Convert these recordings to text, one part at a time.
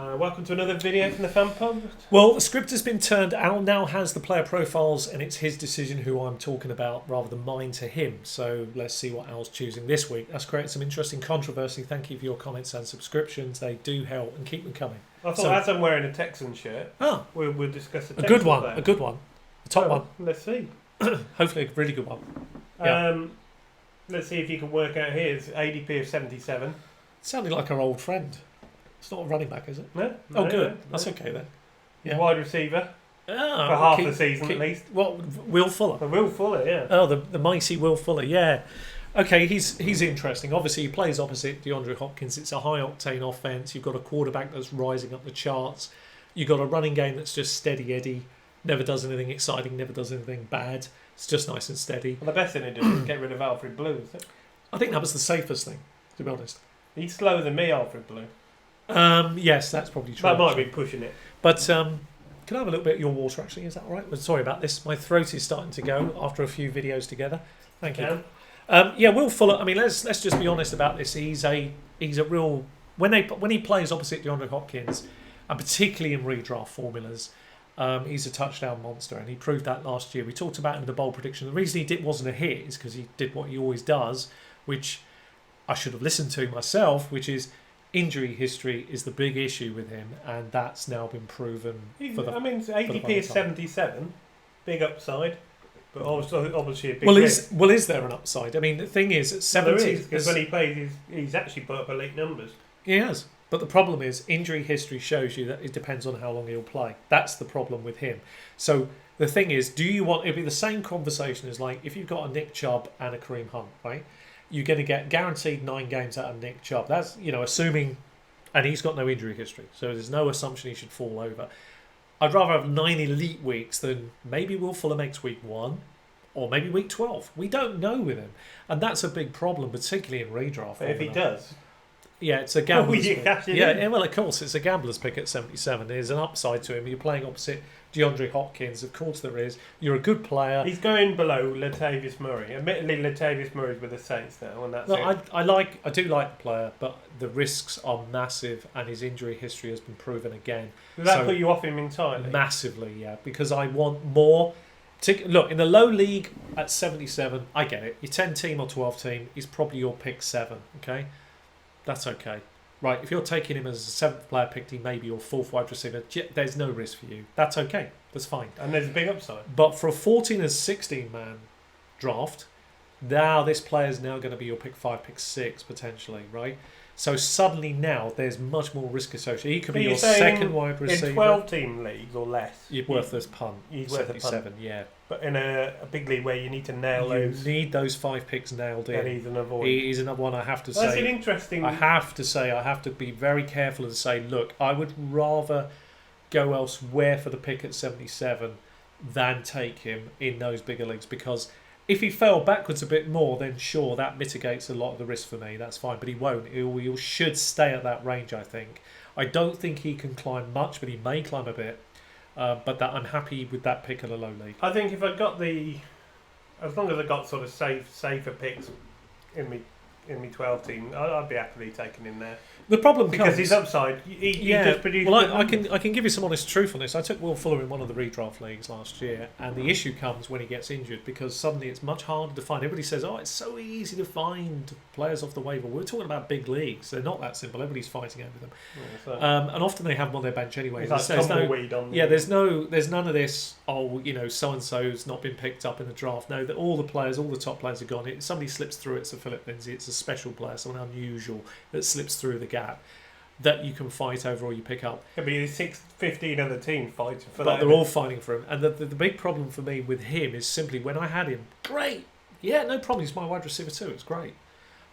Welcome to another video from the Fan Pub. Well, the script has been turned. Al now has the player profiles, and it's his decision who I'm talking about rather than mine to him. So let's see what Al's choosing this week. That's created some interesting controversy. Thank you for your comments and subscriptions. They do help, and keep them coming. I thought, as I'm wearing a Texan shirt, we'll discuss the a good one. A good one. The top one. Let's see. Hopefully, a really good one. Yeah. Let's see if you can work out here. It's ADP of 77. Sounding like our old friend. It's not a running back, is it? No. Oh, good. No. That's okay then. Yeah. Wide receiver. For half the season at least. What? Will Fuller? Will Fuller, yeah. Oh, the mighty Will Fuller, yeah. Okay, he's interesting. Obviously, he plays opposite DeAndre Hopkins. It's a high-octane offense. You've got a quarterback that's rising up the charts. You've got a running game that's just steady Eddie. Never does anything exciting, never does anything bad. It's just nice and steady. Well, the best thing to do is get rid of Alfred Blue, isn't it? I think that was the safest thing, to be honest. He's slower than me, Alfred Blue. Yes, that's probably true. That might be pushing it. But can I have a little bit of your water, actually? Is that all right? Well, sorry about this. My throat is starting to go after a few videos together. Thank you. Will Fuller. I mean, let's just be honest about this. He's a real when he plays opposite DeAndre Hopkins, and particularly in redraft formulas, he's a touchdown monster, and he proved that last year. We talked about him in the bold prediction. The reason he wasn't a hit is because he did what he always does, which I should have listened to myself, which is injury history is the big issue with him, and that's now been proven. ADP is 77, big upside, but obviously a big risk. Is there an upside? I mean, the thing is, at 70, because when he plays, he's actually put up elite numbers. He has, but the problem is injury history shows you that it depends on how long he'll play. That's the problem with him. So the thing is, do you want? It'll be the same conversation as like if you've got a Nick Chubb and a Kareem Hunt, right? You're going to get guaranteed 9 games out of Nick Chubb. That's, assuming, and he's got no injury history, so there's no assumption he should fall over. I'd rather have 9 elite weeks than maybe Will Fuller makes week 1 or maybe week 12. We don't know with him, and that's a big problem, particularly in redraft. But if he does, it's a gambler's pick. Yeah, well, of course, it's a gambler's pick at 77. There's an upside to him. You're playing opposite DeAndre Hopkins, of course there is. You're a good player. He's going below Latavius Murray. Admittedly, Latavius Murray's with the Saints now, and that's it. I do like the player, but the risks are massive, and his injury history has been proven again. Does that put you off him entirely? Massively, yeah, because I want more. Look, in the low league at 77, I get it. Your 10-team or 12-team is probably your pick 7, okay? That's okay. Right, if you're taking him as a 7th player picked, he may be your 4th wide receiver. There's no risk for you. That's okay. That's fine. And there's a big upside. But for a 14 and 16 man draft, now this player is now going to be your pick 5, pick 6 potentially, right? So suddenly now there's much more risk associated. He could be your second wide receiver. In 12-team leagues or less, you're worth this punt. He's worth a punt. Yeah. But in a big league where you need to nail those, you need those 5 picks nailed in. And he's an avoid. He's another one I have to say. That's an interesting. I have to be very careful and say, look, I would rather go elsewhere for the pick at 77 than take him in those bigger leagues, because if he fell backwards a bit more, then sure, that mitigates a lot of the risk for me. That's fine, but he won't. He should stay at that range, I think. I don't think he can climb much, but he may climb a bit. But I'm happy with that pick at a low league. I think if I got as long as I got sort of safer picks in me 12-team, I'd be happily taking him there. The problem because he's upside. He just produced. Well, I can give you some honest truth on this. I took Will Fuller in one of the redraft leagues last year, and the issue comes when he gets injured, because suddenly it's much harder to find. Everybody says, it's so easy to find players off the waiver. We're talking about big leagues. They're not that simple. Everybody's fighting over them. And often they have them on their bench anyway. There's none of this, so-and-so's not been picked up in the draft. No, all the top players are gone. If somebody slips through, it's a Philip Lindsay. It's a special player, someone unusual that slips through the gap that you can fight over or you pick up. It'll be 15 other teams fighting for that. But they're all fighting for him. And the big problem for me with him is simply when I had him, great. Yeah, no problem. He's my wide receiver too. It's great.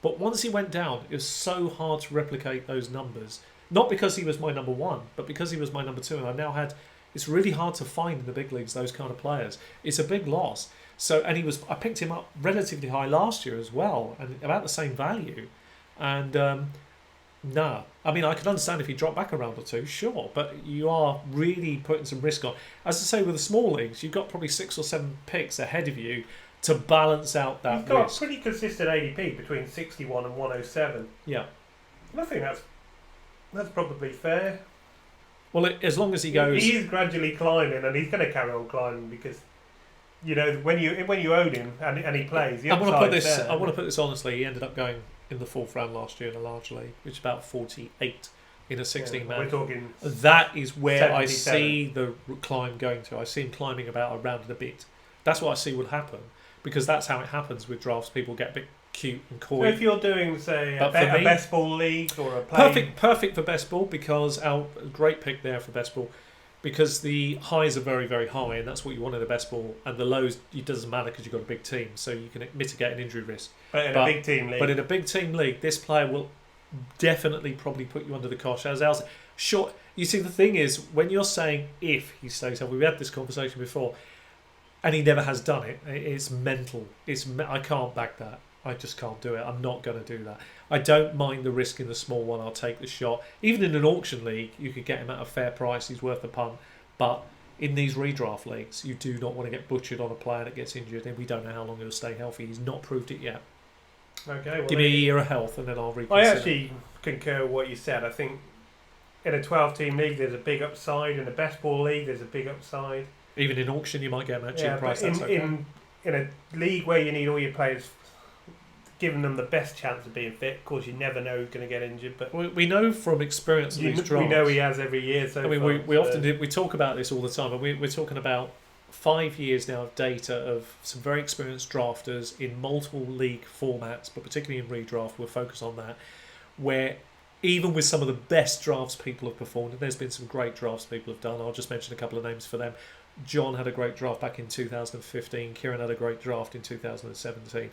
But once he went down, it was so hard to replicate those numbers. Not because he was my number 1, but because he was my number 2. And I now had... It's really hard to find in the big leagues those kind of players. It's a big loss. So, and I picked him up relatively high last year as well, and about the same value. And no, I mean, I could understand if he dropped back a round or 2, sure, but you are really putting some risk on. As I say, with the small leagues, you've got probably 6 or 7 picks ahead of you to balance out that risk. You've got pretty consistent ADP between 61 and 107. Yeah, I think that's probably fair. Well, as long as he goes, He is gradually climbing, and he's going to carry on climbing because when you own him and he plays, the I want to put upside's this. there. I want to put this honestly. He ended up going in the fourth round last year in a large league, which is about 48 in a 16-man. We're talking. That is where I 77. see the climb going to. I see him climbing about a round and a bit. That's what I see would happen, because that's how it happens with drafts. People get a bit cute and So coy. if you're doing, say, a But for me- best ball league or a play, Perfect for best ball, because our great pick there for best ball, because the highs are very, very high, and that's what you want in a best ball, and the lows, it doesn't matter because you've got a big team, so you can mitigate an injury risk. but in a big team league. But in a big team league, this player will definitely probably put you under the cosh. As Al said, sure, you see, the thing is, when you're saying if he stays healthy, we had this conversation before, and he never has done it. It's mental. I can't back that. I just can't do it. I'm not going to do that. I don't mind the risk in the small one. I'll take the shot. Even in an auction league, you could get him at a fair price. He's worth the punt. But in these redraft leagues, you do not want to get butchered on a player that gets injured, and we don't know how long he'll stay healthy. He's not proved it yet. Okay, well, Give me a year of health, and then I'll reconsider. I actually concur with what you said. I think in a 12-team league, there's a big upside. In a best ball league, there's a big upside. Even in auction, you might get him at a cheap price. But That's okay. in a league where you need all your players, giving them the best chance of being fit. Of course, you never know who's going to get injured, but We know from experience of these drafts. we know he has every year. So I mean, far, we often do, we talk about this all the time, and we're talking about 5 years now of data of some very experienced drafters in multiple league formats, but particularly in redraft, we'll focus on that, where even with some of the best drafts people have performed, and there's been some great drafts people have done, I'll just mention a couple of names for them. John had a great draft back in 2015, Kieran had a great draft in 2017.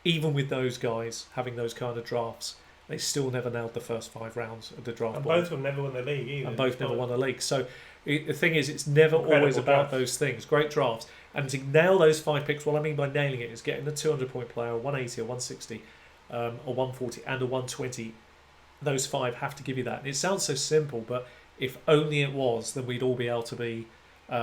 Even with those guys having those kind of drafts, they still never nailed the first 5 rounds of the draft. and both of them never won the league either. And both never won a league. So the thing is, it's never always Incredible about drafts. those things. Great drafts. And to nail those 5 picks, what I mean by nailing it is getting a 200-point player, a 180, a 160, a 140, and a 120. Those 5 have to give you that. And it sounds so simple, but if only it was, then we'd all be able to be...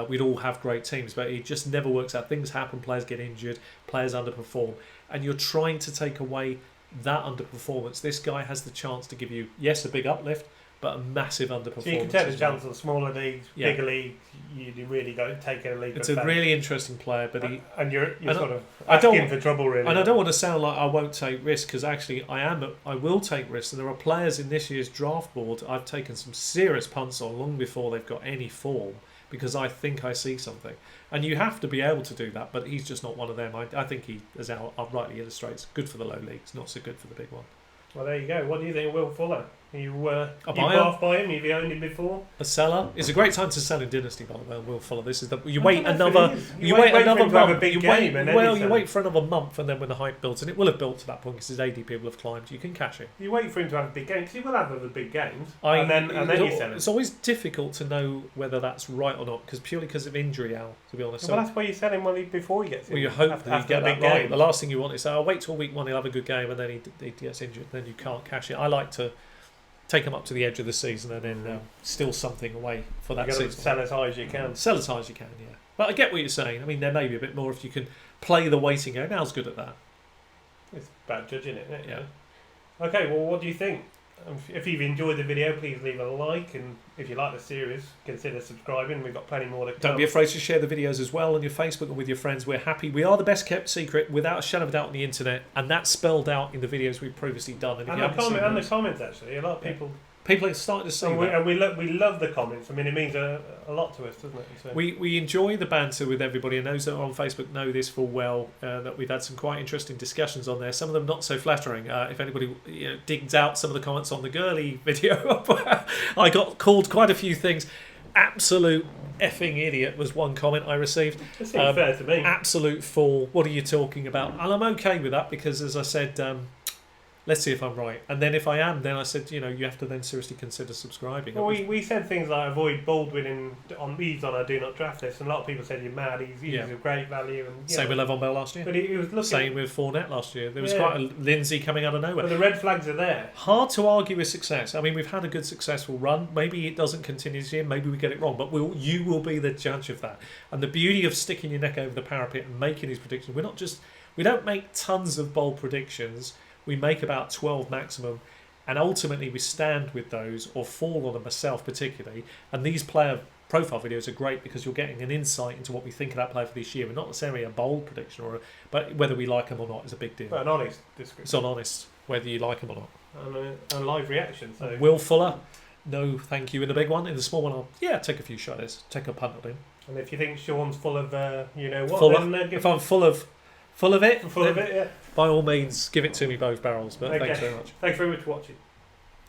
we'd all have great teams, but it just never works out. Things happen, players get injured, players underperform, and you're trying to take away that underperformance. This guy has the chance to give you, yes, a big uplift, but a massive underperformance. So you can take the as well. chance on smaller leagues, Yeah. bigger leagues. You really don't take a league. It's like a that. really interesting player, but he... and you're and sort of I don't- asking for trouble, really. And I don't want to sound like I won't take risks, because actually I will take risks, and there are players in this year's draft board I've taken some serious punts on long before they've got any form, because I think I see something. And you have to be able to do that, but he's just not one of them. I think he, as Al rightly illustrates, good for the low leagues, not so good for the big one. Well, there you go. What do you think of Will Fuller? You buyer. laughed by him? Have you owned him before? A seller. It's a great time to sell in Dynasty, by the way. We'll follow this. Is that you I wait don't know if another? it is. You wait for another him to have a month. big You game wait. and then Well, you you sell wait for another month, and then when the hype builds, and it will have built to that point because his ADP will have climbed. You can cash it. You wait for him to have a big game because he will have other big games, I- and then you sell him. It's always difficult to know whether that's right or not, purely because of injury, Al. To be honest. Well, that's why you sell him before he gets Well, in. you hope after that you get the that big right. game. The last thing you want is say, "I'll wait till week 1, he'll have a good game," and then he gets injured. Then you can't cash it. I like to take him up to the edge of the season and then steal something away for that You've got to season. sell as high as you can. Sell as high as you can, yeah. But I get what you're saying. I mean, there may be a bit more if you can play the waiting game. Al's good at that. It's about judging it, isn't it? Yeah. Okay, well, what do you think? If you've enjoyed the video, please leave a like, and if you like the series, consider subscribing. We've got plenty more to come. Don't be afraid to share the videos as well on your Facebook and with your friends. We're happy. We are the best kept secret, without a shadow of a doubt, on the internet, and that's spelled out in the videos we've previously done. And if And you the, haven't seen and the those, comments, actually. A lot of people... people are starting to see And that. we love the comments. I mean, it means a lot to us, doesn't it? So, We enjoy the banter with everybody, and those that are on Facebook know this full well, that we've had some quite interesting discussions on there, some of them not so flattering. If anybody digs out some of the comments on the girly video, I got called quite a few things. Absolute effing idiot was one comment I received. it seems fair to me. Absolute fool, what are you talking about? And I'm okay with that because, as I said, let's see if I'm right. And then if I am, then I said, you have to then seriously consider subscribing. Well, we said things like avoid Baldwin he's on our do not draft list, and a lot of people said you're mad. He's a great value, and Same with Le'Veon Bell last year. But he was looking. Same with Fournette last year. There was Yeah. quite a Lindsay coming out of nowhere. But the red flags are there. Hard to argue with success. I mean, we've had a good successful run. Maybe it doesn't continue this year. Maybe we get it wrong. But you will be the judge of that. And the beauty of sticking your neck over the parapet and making these predictions, we don't make tons of bold predictions. We make about 12 maximum. And ultimately, we stand with those or fall on them myself particularly. And these player profile videos are great because you're getting an insight into what we think of that player for this year, and not necessarily a bold prediction, but whether we like them or not is a big deal. But an honest description. It's on honest whether you like them or not. And a live reaction. So Will Fuller, no thank you in the big one. In the small one, I'll take a few shots, take a punt on him. And if you think Sean's full of, you know what, Full of, then if I'm full of it, full of it, yeah. by all means, give it to me both barrels. But Okay. thanks very much. Thanks very much for watching.